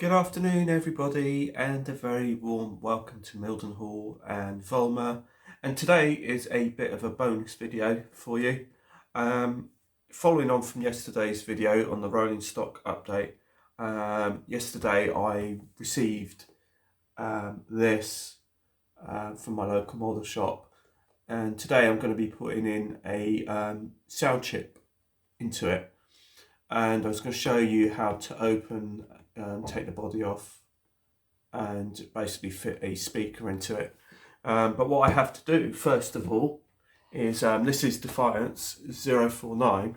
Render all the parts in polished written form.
Good afternoon everybody, and a very warm welcome to Mildenhall and Volmer. And today is a bit of a bonus video for you. Following on from yesterday's video on the rolling stock update, yesterday I received this from my local model shop, and today I'm going to be putting in a sound chip into it, and I was going to show you how to open take the body off and basically fit a speaker into it. But what I have to do first of all is, this is Defiance 049,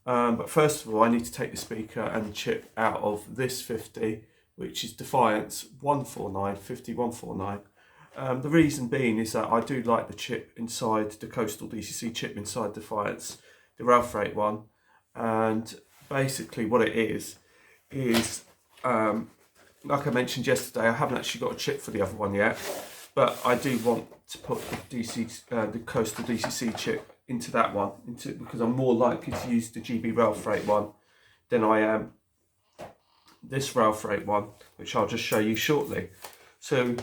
but first of all I need to take the speaker and the chip out of this 50, which is Defiance 149. The reason being is that I do like the chip inside, the Coastal DCC chip inside Defiance, the Ralph Rate one, and basically what it is like I mentioned yesterday, I haven't actually got a chip for the other one yet, but I do want to put the Coastal DCC chip into that one, because I'm more likely to use the GBRF rate one than I am this Ralph rate one, which I'll just show you shortly. So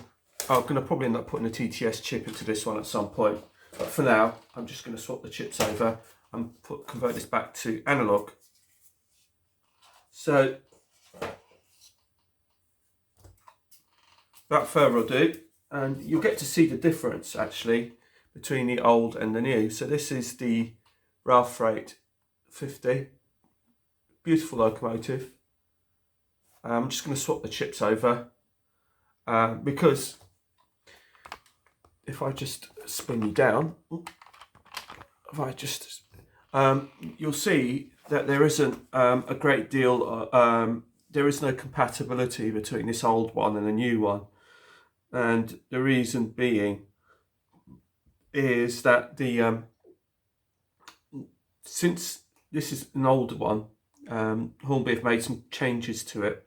I'm going to probably end up putting a TTS chip into this one at some point, but for now I'm just going to swap the chips over and convert this back to analog. So without further ado, and you'll get to see the difference actually between the old and the new. So this is the Ralph Rate 50, beautiful locomotive. I'm just going to swap the chips over, because if I just spin you down, you'll see that there isn't a great deal, there is no compatibility between this old one and the new one. And the reason being is that since this is an older one, Hornby have made some changes to it,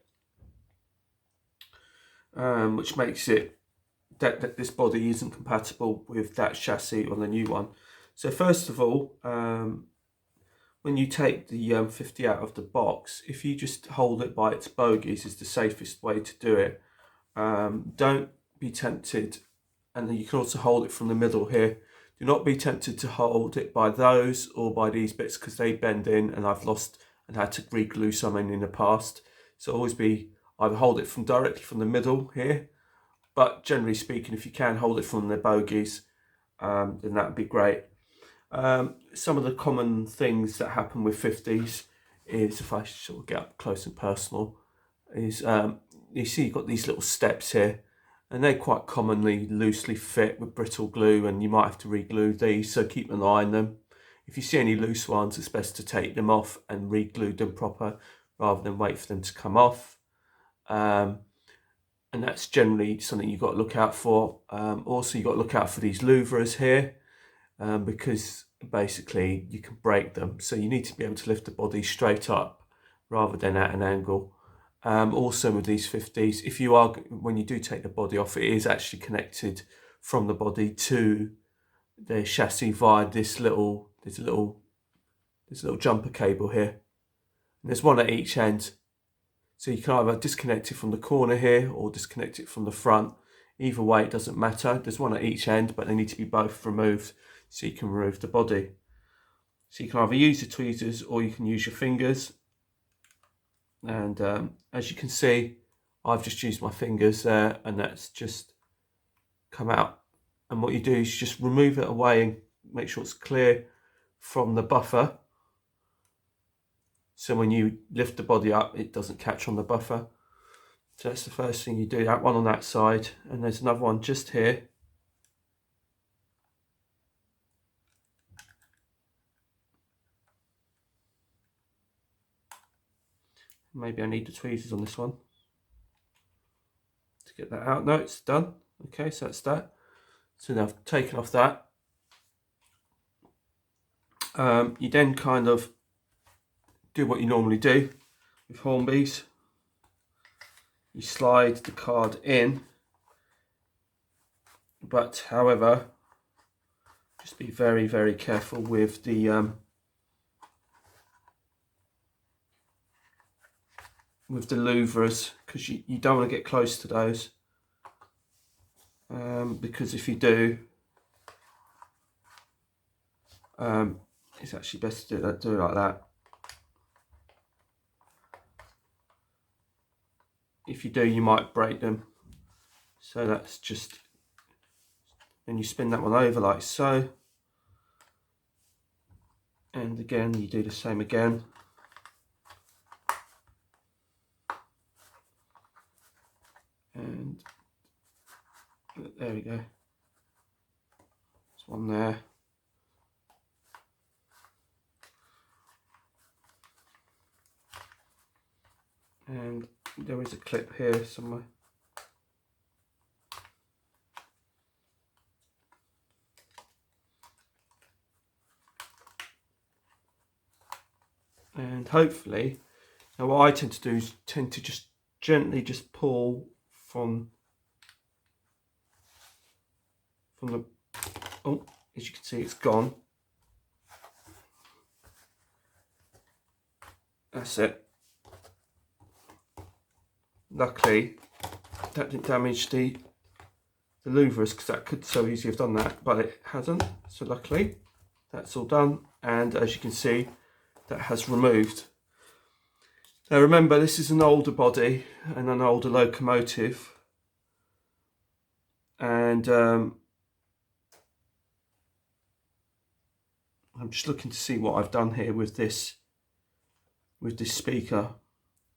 which makes it that this body isn't compatible with that chassis on the new one. So first of all, when you take the 50 out of the box, if you just hold it by its bogies is the safest way to do it. Don't be tempted, and you can also hold it from the middle here. Do not be tempted to hold it by those or by these bits, because they bend in, and I've lost and had to re-glue something in the past. So always be either hold it from directly from the middle here, but generally speaking, if you can hold it from the bogies, then that would be great. Some of the common things that happen with 50s is, if I sort of get up close and personal, is you see you've got these little steps here, and they quite commonly loosely fit with brittle glue, and you might have to re-glue these, so keep an eye on them. If you see any loose ones, it's best to take them off and re-glue them proper rather than wait for them to come off. And that's generally something you've got to look out for. Also, you've got to look out for these louvers here, because basically you can break them, so you need to be able to lift the body straight up rather than at an angle. Also with these 50s, when you do take the body off, it is actually connected from the body to the chassis via this little jumper cable here, and there's one at each end, so you can either disconnect it from the corner here or disconnect it from the front. Either way, it doesn't matter. There's one at each end, but they need to be both removed so you can remove the body. So you can either use the tweezers or you can use your fingers. And as you can see, I've just used my fingers there, and that's just come out. And what you do is just remove it away and make sure it's clear from the buffer, so when you lift the body up, it doesn't catch on the buffer. So that's the first thing you do, that one on that side, and there's another one just here. Maybe I need the tweezers on this one to get that out. No, it's done. Okay, so that's that. So now I've taken off that. You then kind of do what you normally do with Hornbys. You slide the card in, but however, just be very, very careful with the louvers, because you don't want to get close to those, because if you do, it's actually best to do it like that. If you do, you might break them. So that's just, and you spin that one over like so, and again you do the same again. And there we go. There's one there. And there is a clip here somewhere. And hopefully, now what I tend to do is just gently just pull from the, oh, as you can see it's gone. That's it. Luckily that didn't damage the louvers, because that could so easily have done that, but it hasn't. So luckily that's all done, and as you can see, that has removed. Now remember, this is an older body and an older locomotive, and I'm just looking to see what I've done here with this speaker,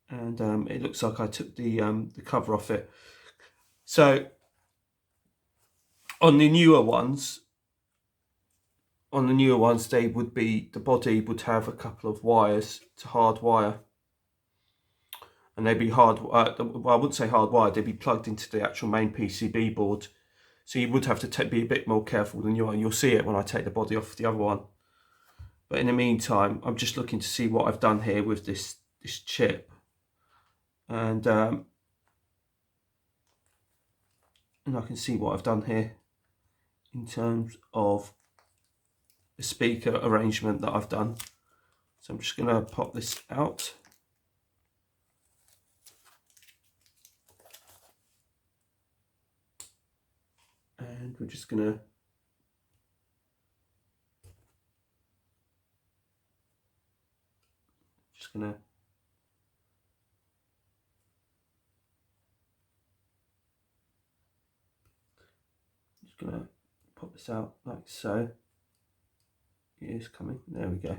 and it looks like I took the cover off it. So on the newer ones, they would be, the body would have a couple of wires to hardwire, and they'd be well, I wouldn't say hardwired, they'd be plugged into the actual main PCB board. So you would have to be a bit more careful than you are, and you'll see it when I take the body off the other one. But in the meantime, I'm just looking to see what I've done here with this chip, and I can see what I've done here in terms of the speaker arrangement that I've done. So I'm just going to pop this out. And we're just going to pop this out like so. It is coming. There we go.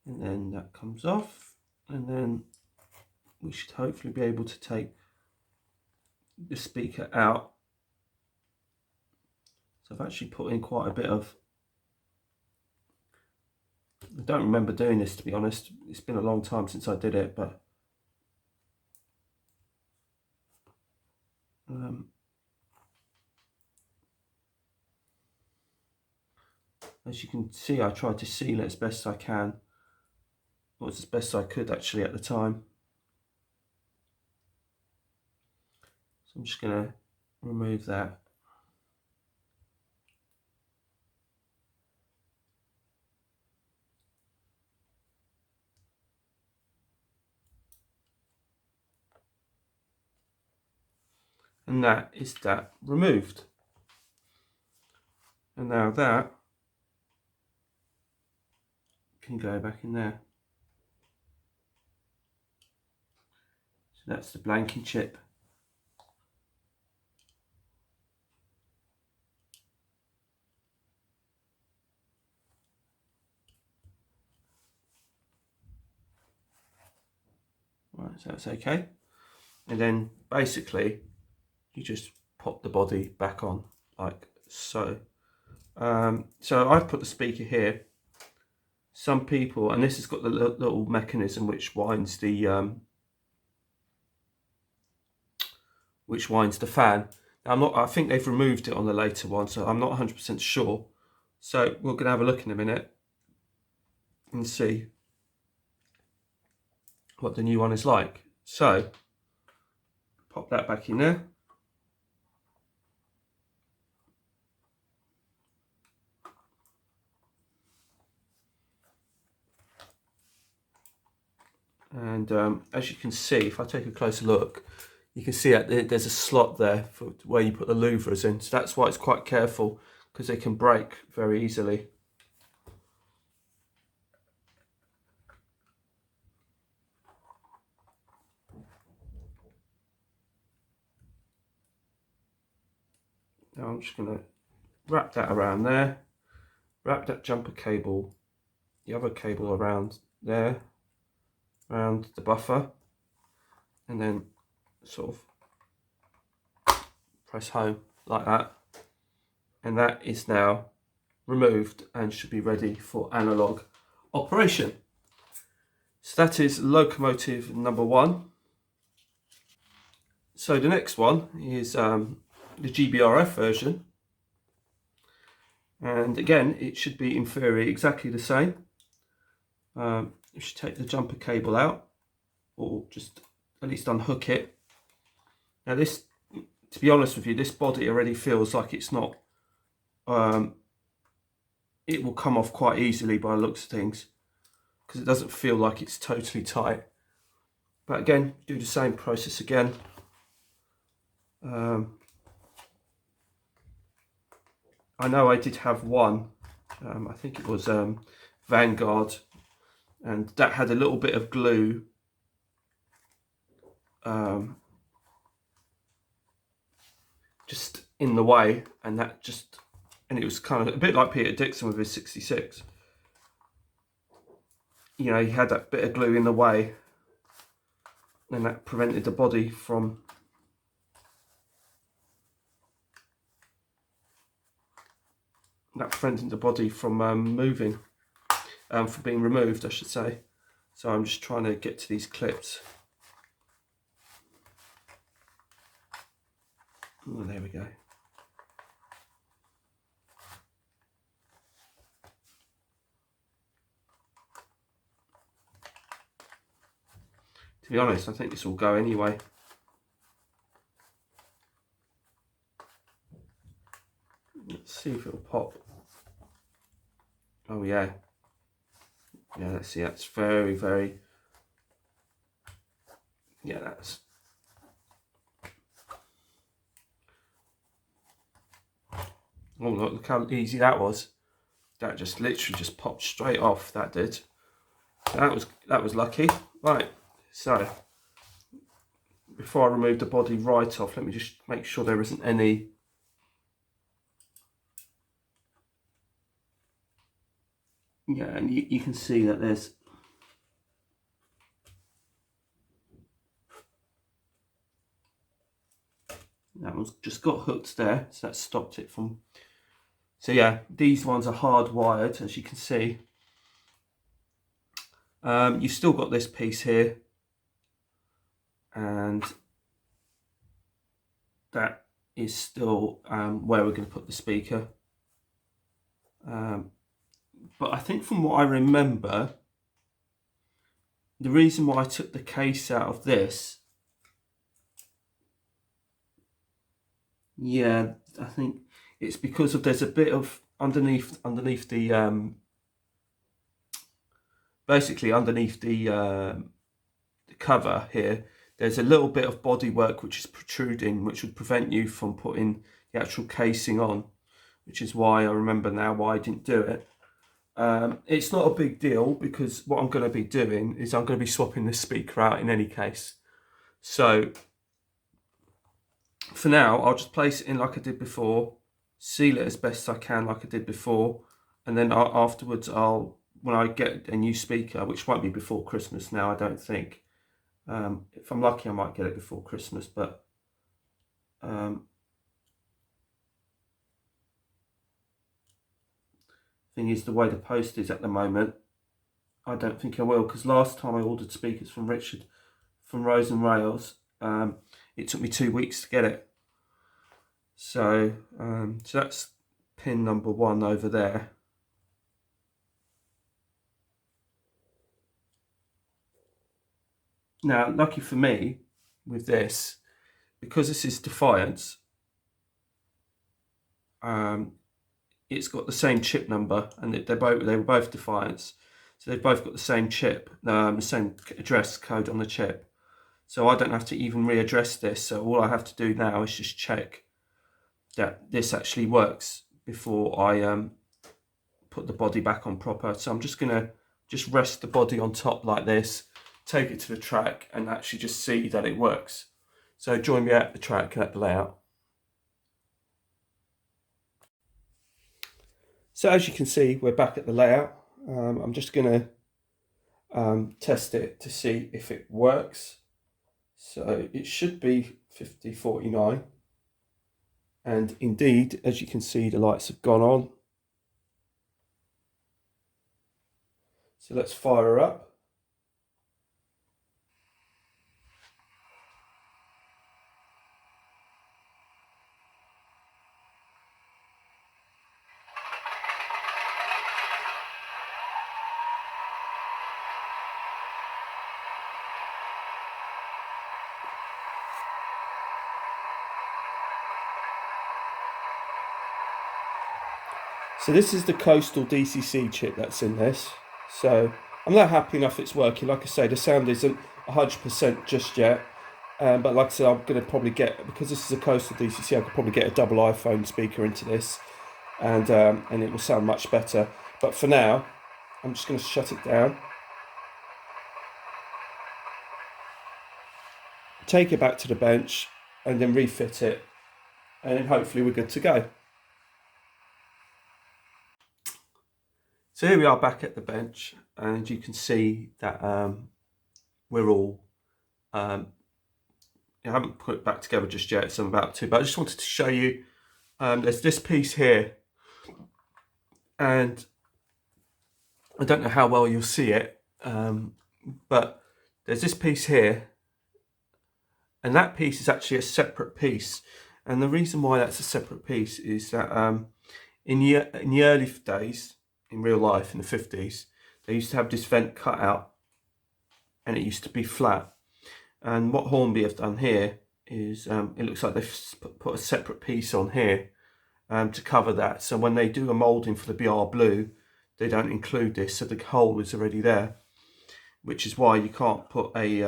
And then that comes off, and then we should hopefully be able to take the speaker out. So I've actually put in quite a bit of, I don't remember doing this, to be honest. It's been a long time since I did it, but as you can see, I tried to seal it as best I can. Well, it's as best I could actually at the time. So I'm just going to remove that. And that is that removed. And now that can go back in there. So that's the blanking chip. Right, so that's okay. And then basically you just pop the body back on like so. So I've put the speaker here. Some people, and this has got the little mechanism which winds the fan. Now I think they've removed it on the later one, so I'm not 100% sure. So we're going to have a look in a minute and see what the new one is like. So pop that back in there. And as you can see, if I take a closer look, you can see that there's a slot there for where you put the louvers in. So that's why it's quite careful, because they can break very easily. Now I'm just going to wrap that around there, wrap that jumper cable, the other cable around there, around the buffer, and then sort of press home like that. And that is now removed and should be ready for analog operation. So that is locomotive number 1. So the next one is the GBRF version. And again, it should be in theory exactly the same. You should take the jumper cable out, or just at least unhook it. Now this, to be honest with you, this body already feels like it's not, it will come off quite easily by the looks of things, because it doesn't feel like it's totally tight. But again, do the same process again. I know I did have one, I think it was Vanguard, and that had a little bit of glue just in the way, and it was kind of a bit like Peter Dixon with his 66. You know, he had that bit of glue in the way, and that prevented the body from moving, from being removed, I should say. So I'm just trying to get to these clips. Oh, there we go. To be honest, I think this will go anyway. Let's see if it'll pop. Oh yeah. Yeah, let's see, that's very, very, yeah, that's, oh look how easy that was. That just literally just popped straight off, that did. So that was lucky. Right, so before I remove the body right off, let me just make sure there isn't any and you can see that there's that one's just got hooked there, so that stopped it from. So yeah, these ones are hardwired, as you can see. You've still got this piece here, and that is still where we're going to put the speaker. But I think from what I remember, the reason why I took the case out of this, yeah, I think it's because of there's a bit of underneath the basically underneath the cover here, there's a little bit of bodywork which is protruding, which would prevent you from putting the actual casing on, which is why I remember now why I didn't do it. It's not a big deal, because what I'm going to be doing is I'm going to be swapping this speaker out in any case. So for now, I'll just place it in like I did before, seal it as best I can like I did before, and then afterwards when I get a new speaker, which won't be before Christmas now, I don't think. If I'm lucky, I might get it before Christmas, but thing is, the way the post is at the moment, I don't think I will, because last time I ordered speakers from Richard from Rose and Rails, it took me 2 weeks to get it. So so that's pin number 1 over there. Now, lucky for me with this, because this is Defiance, it's got the same chip number, and they were both Defiance. So they've both got the same chip, the same address code on the chip. So I don't have to even readdress this. So all I have to do now is just check that this actually works before I put the body back on proper. So I'm just gonna rest the body on top like this, take it to the track and actually just see that it works. So join me at the track at the layout. So as you can see, we're back at the layout. I'm just gonna test it to see if it works. So it should be 5049. And indeed, as you can see, the lights have gone on. So let's fire her up. So this is the Coastal DCC chip that's in this. So I'm not happy enough it's working. Like I say, the sound isn't 100% just yet. But like I said, I'm going to probably get, because this is a Coastal DCC, I could probably get a double iPhone speaker into this. And it will sound much better. But for now, I'm just going to shut it down. Take it back to the bench and then refit it. And then hopefully we're good to go. So here we are back at the bench, and you can see that we're all, I haven't put it back together just yet, so I'm about to, but I just wanted to show you, there's this piece here, and I don't know how well you'll see it, but there's this piece here, and that piece is actually a separate piece. And the reason why that's a separate piece is that in the early days, in real life, in the 50s, they used to have this vent cut out, and it used to be flat. And what Hornby have done here is, it looks like they've put a separate piece on here to cover that. So when they do a moulding for the BR Blue, they don't include this, so the hole is already there, which is why you can't put a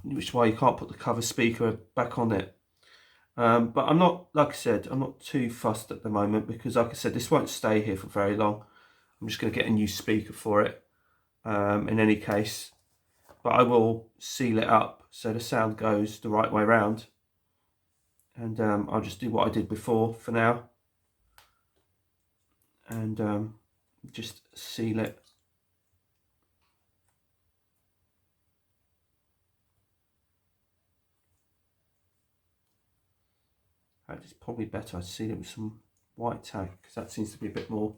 the cover speaker back on it. But I'm not, like I said, I'm not too fussed at the moment, because like I said, this won't stay here for very long. I'm just going to get a new speaker for it in any case, but I will seal it up so the sound goes the right way around, and I'll just do what I did before for now, and just seal it. It's probably better I seal it with some white tack, because that seems to be a bit more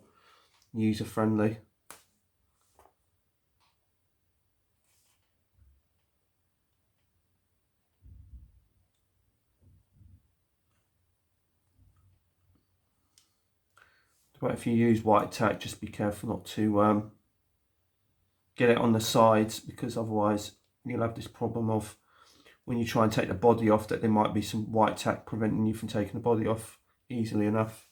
user friendly. But if you use white tack, just be careful not to get it on the sides, because otherwise you'll have this problem of, when you try and take the body off, that there might be some white tack preventing you from taking the body off easily enough.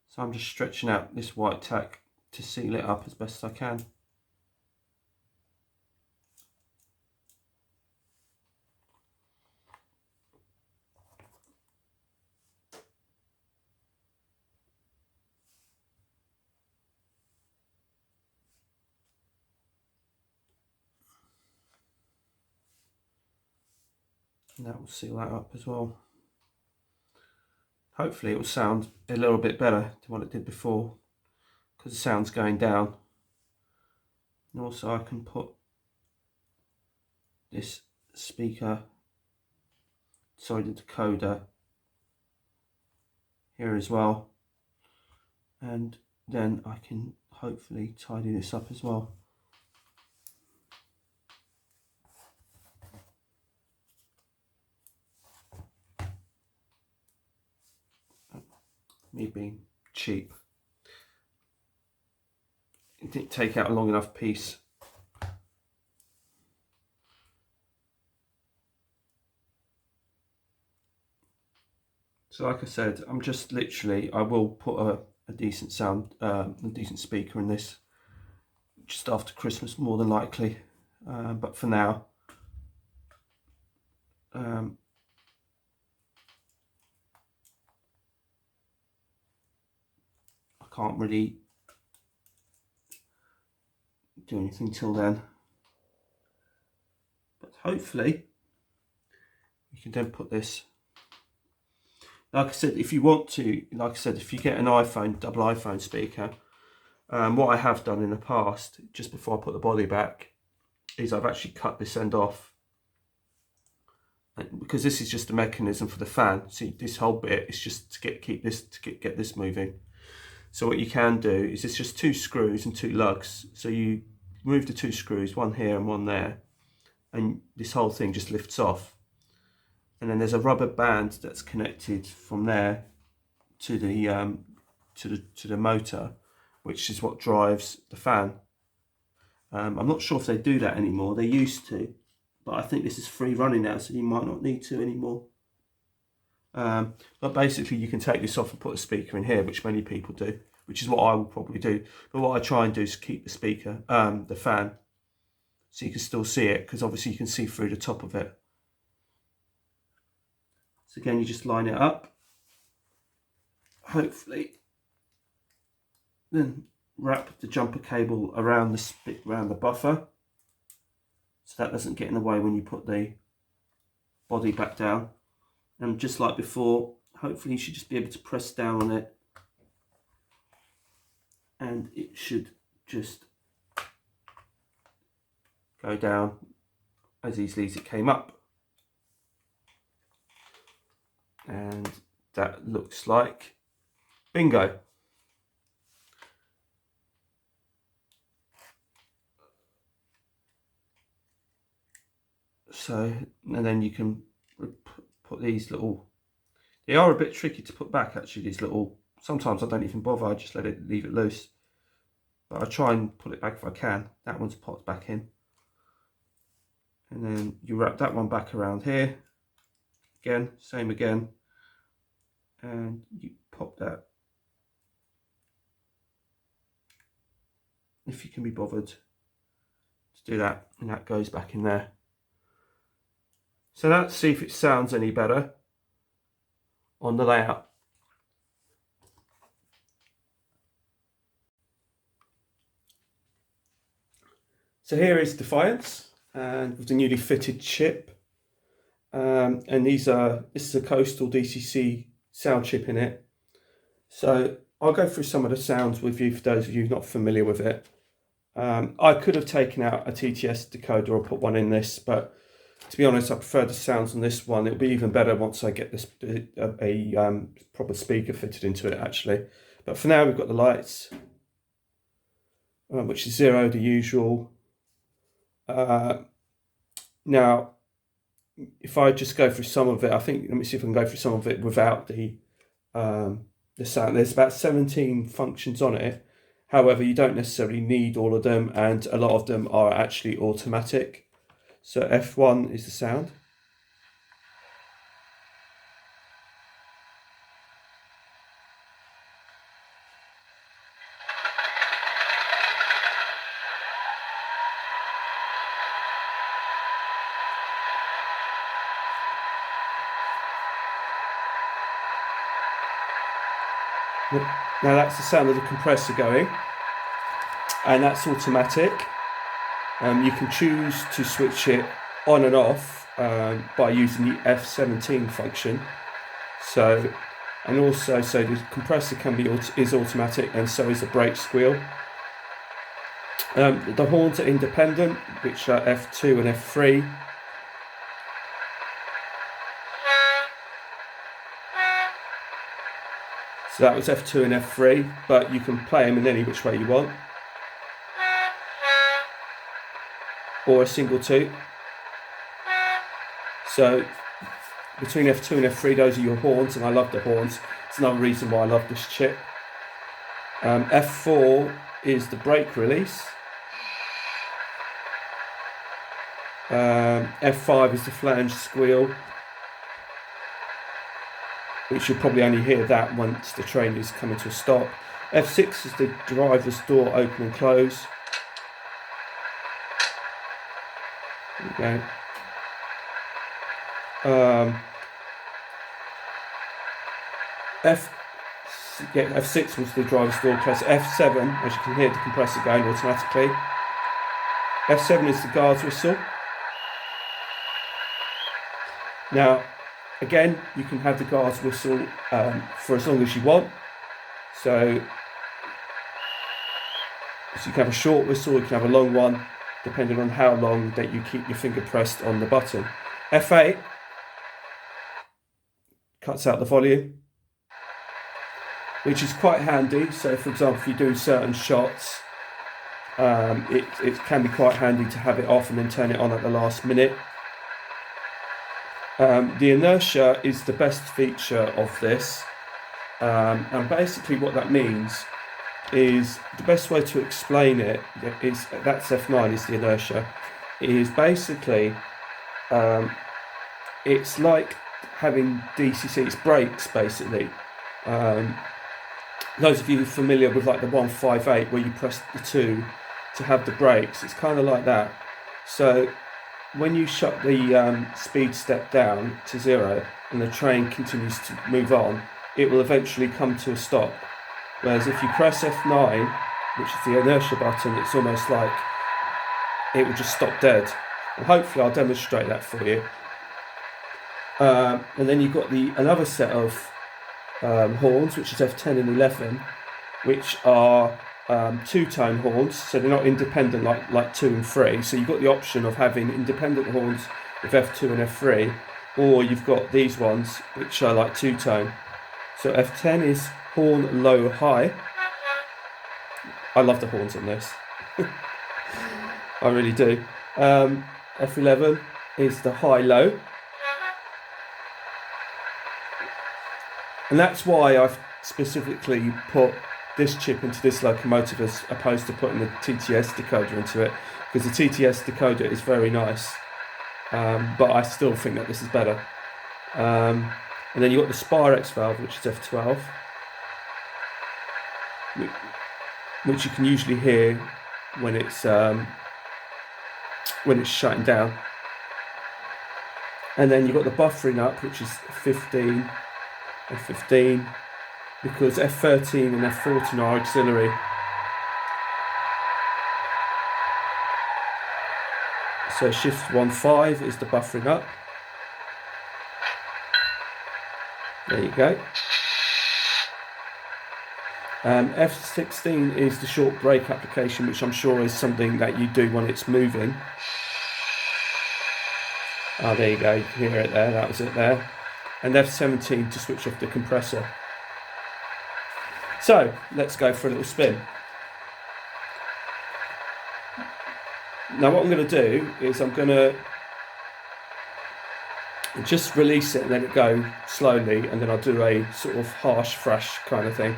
So I'm just stretching out this white tack to seal it up as best I can. And that will seal that up as well. Hopefully it will sound a little bit better than what it did before, because the sound's going down. And also I can put this speaker, sorry, the decoder here as well, and then I can hopefully tidy this up as well. me being cheap. It didn't take out a long enough piece. So like I said, I'm just literally, I will put a decent sound, a decent speaker in this just after Christmas more than likely, but for now I can't really do anything till then, but hopefully you can then put this, like I said, if you want to, like I said, if you get an iPhone, double iPhone speaker, what I have done in the past, just before I put the body back, is I've actually cut this end off, and because this is just a mechanism for the fan. See, this whole bit is just to get this moving. So what you can do is it's just 2 screws and 2 lugs. So you remove the 2 screws, one here and one there, and this whole thing just lifts off. And then there's a rubber band that's connected from there to the motor, which is what drives the fan. I'm not sure if they do that anymore. They used to, but I think this is free running now, so you might not need to anymore. But basically you can take this off and put a speaker in here, which many people do, which is what I will probably do. But what I try and do is keep the speaker, the fan, so you can still see it, because obviously you can see through the top of it. So again, you just line it up, hopefully, then wrap the jumper cable around the buffer, so that doesn't get in the way when you put the body back down. And just like before, hopefully you should just be able to press down on it, and it should just go down as easily as it came up. And that looks like bingo. So, and then you can put these little, they are a bit tricky to put back actually, these little, sometimes I don't even bother, I just leave it loose. But I try and put it back if I can. That one's popped back in. And then you wrap that one back around here. Again, same again. And you pop that, if you can be bothered to do that, and that goes back in there. So let's see if it sounds any better on the layout. So here is Defiance, and with the newly fitted chip, and this is a Coastal DCC sound chip in it. So I'll go through some of the sounds with you for those of you not familiar with it. I could have taken out a TTS decoder or put one in this, but to be honest, I prefer the sounds on this one. It'll be even better once I get this a proper speaker fitted into it actually. But for now, we've got the lights, which is 0, the usual. Now, if I just go through some of it, let me see if I can go through some of it without the sound. There's about 17 functions on it. However, you don't necessarily need all of them, and a lot of them are actually automatic. So F1 is the sound. Now that's the sound of the compressor going, and that's automatic. You can choose to switch it on and off by using the F17 function. So, and also, so the compressor is automatic, and so is the brake squeal. The horns are independent, which are F2 and F3. So that was F2 and F3, but you can play them in any which way you want. Or a single toot. So between F2 and F3, those are your horns, and I love the horns. It's another reason why I love this chip. F4 is the brake release. F5 is the flange squeal, which you'll probably only hear that once the train is coming to a stop. F6 is the driver's door open and close. There you go. F6 was the driver's door close. F7, as you can hear the compressor going automatically. F7 is the guard's whistle. Now, again, you can have the guard's whistle for as long as you want. So you can have a short whistle, you can have a long one, depending on how long that you keep your finger pressed on the button. F8 cuts out the volume, which is quite handy. So for example, if you do certain shots, it can be quite handy to have it off and then turn it on at the last minute. The inertia is the best feature of this, and basically what that means is, the best way to explain it is, that's F9 is the inertia, is basically it's like having DCC, it's brakes basically. Those of you familiar with like the 158 where you press the 2 to have the brakes, it's kind of like that. So when you shut the speed step down to 0 and the train continues to move on, it will eventually come to a stop. Whereas if you press F9, which is the inertia button, it's almost like it will just stop dead. And hopefully I'll demonstrate that for you. And then you've got another set of horns, which is F10 and 11, which are two-tone horns, so they're not independent like 2 and 3. So you've got the option of having independent horns with F2 and F3, or you've got these ones which are like two-tone. So F10 is horn low high. I love the horns on this. I really do. F11 is the high low. And that's why I've specifically put this chip into this locomotive as opposed to putting the TTS decoder into it, because the TTS decoder is very nice, but I still think that this is better. And then you've got the SPAR-X valve, which is F12, which you can usually hear when it's shutting down. And then you've got the buffering up, which is 15. F15, because F13 and F14 are auxiliary. So shift 1.5 is the buffering up. There you go. F16 is the short brake application, which I'm sure is something that you do when it's moving. Oh, there you go, you can hear it there, that was it there. And F17 to switch off the compressor. So let's go for a little spin. Now what I'm going to do is I'm going to just release it and let it go slowly, and then I'll do a sort of harsh thrash kind of thing.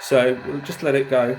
So we'll just let it go.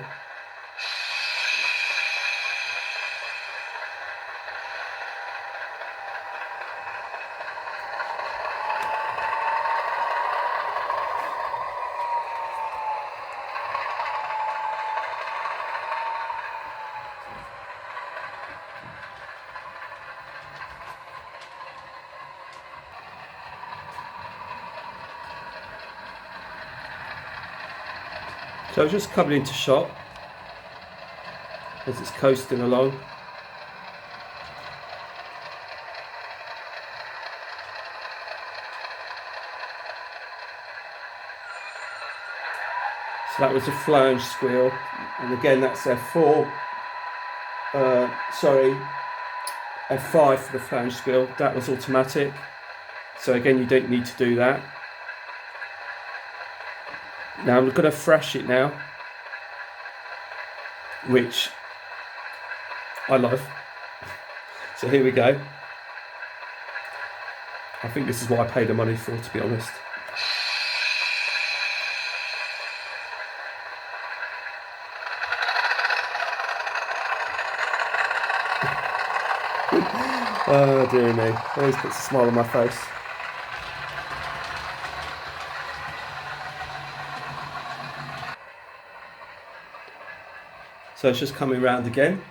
So just coming into shot as it's coasting along. So that was a flange squeal, and again that's F4. F5 for the flange squeal. That was automatic. So again, you don't need to do that. Now I'm going to thrash it now, which I love. So here we go. I think this is what I paid the money for, to be honest. Oh dear me, always puts a smile on my face. So it's just coming round again.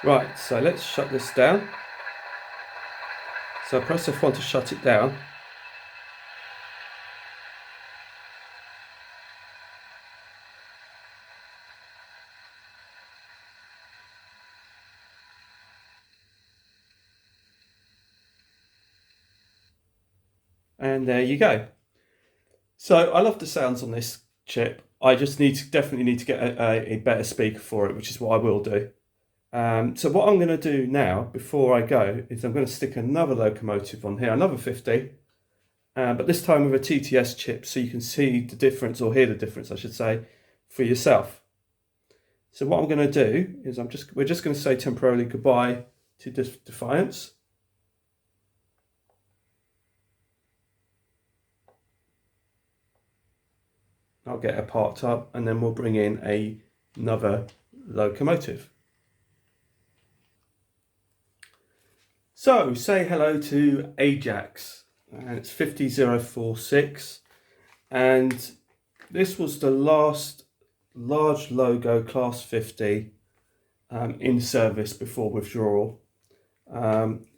Right, so let's shut this down. So I press F1 to shut it down. And there you go. So I love the sounds on this chip. I just definitely need to get a better speaker for it, which is what I will do. So what I'm going to do now, before I go, is I'm going to stick another locomotive on here, another 50, but this time with a TTS chip, so you can see the difference, or hear the difference, I should say, for yourself. So what I'm going to do is we're just going to say temporarily goodbye to Defiance. I'll get it parked up, and then we'll bring in another locomotive. So say hello to Ajax, and it's 50046, and this was the last large logo Class 50 in service before withdrawal.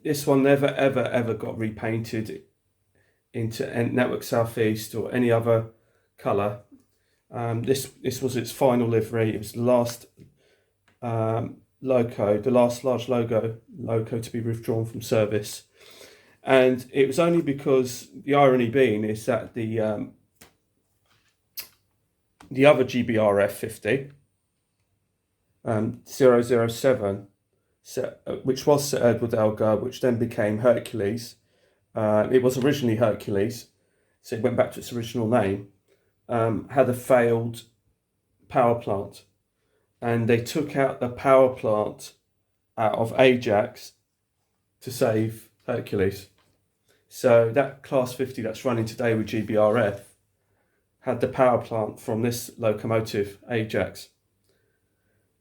This one never ever got repainted into Network Southeast or any other colour. This was its final livery. It was the last loco, the last large logo to be withdrawn from service, and it was only because, the irony being is that the other GBRF 50 007, which was Sir Edward Elgar, which then became Hercules. It was originally Hercules, so it went back to its original name. Had a failed power plant, and they took out the power plant out of Ajax to save Hercules. So that Class 50 that's running today with GBRF had the power plant from this locomotive, Ajax.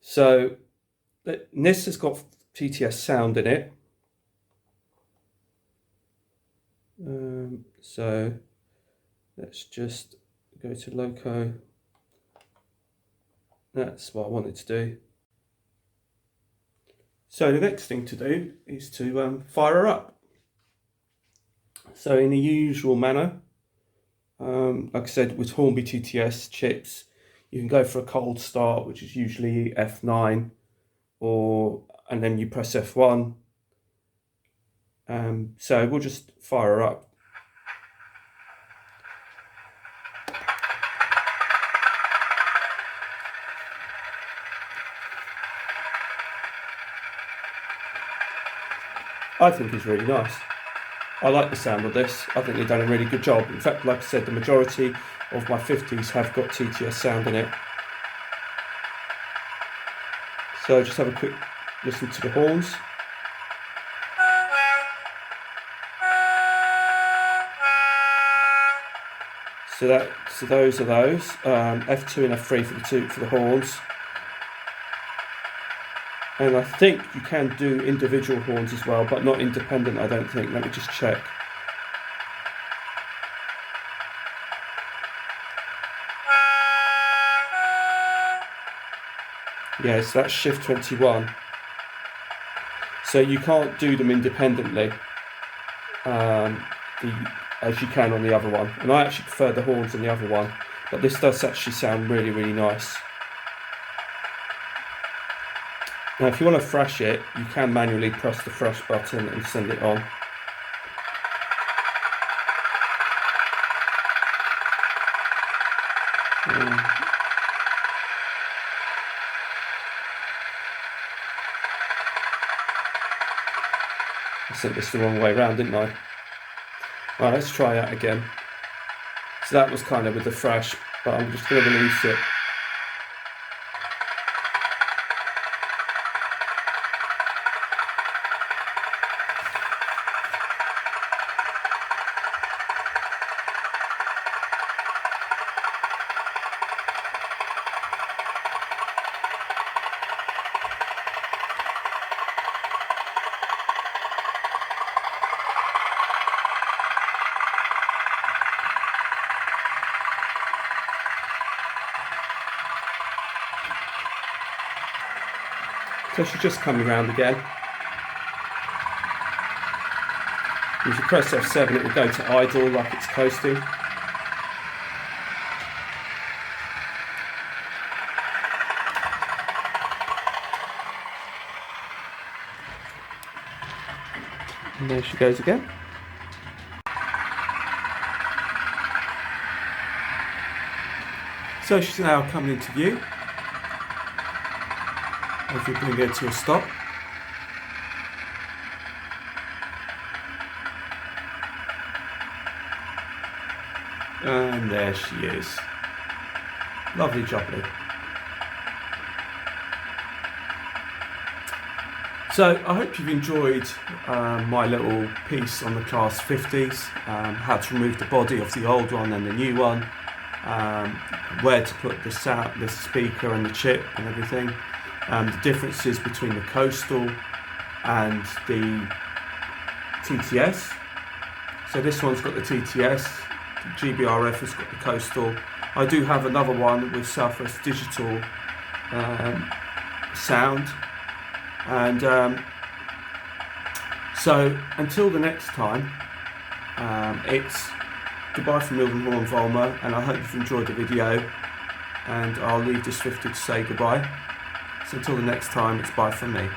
So this has got TTS sound in it. So let's just go to loco. That's what I wanted to do. So the next thing to do is to fire her up. So in the usual manner, like I said, with Hornby TTS chips, you can go for a cold start, which is usually F9, and then you press F1. So we'll just fire her up. I think it's really nice. I like the sound of this. I think they've done a really good job. In fact, like I said, the majority of my 50s have got TTS sound in it. So just have a quick listen to the horns. So those are those. F2 and F3 for the horns. And I think you can do individual horns as well, but not independent, I don't think. Let me just check. Yeah, so that's shift 21. So you can't do them independently as you can on the other one. And I actually prefer the horns on the other one, but this does actually sound really, really nice. Now, if you want to thrash it, you can manually press the thrash button and send it on. I sent this the wrong way around, didn't I? Right, let's try that again. So that was kind of with the thrash, but I'm just going to release it. So she's just coming around again. If you press F7, it will go to idle like it's coasting. And there she goes again. So she's now coming into view. If we bring her to a stop. And there she is. Lovely jubbly. So I hope you've enjoyed my little piece on the Class 50s, how to remove the body of the old one and the new one, where to put the sound, the speaker and the chip and everything, the differences between the coastal and the TTS. So this one's got the TTS, the GBRF has got the coastal. I do have another one with Southwest Digital sound. And so until the next time, it's goodbye from Milton Horn Volmer, and I hope you've enjoyed the video, and I'll leave this 50 to say goodbye. So until the next time, it's bye from me.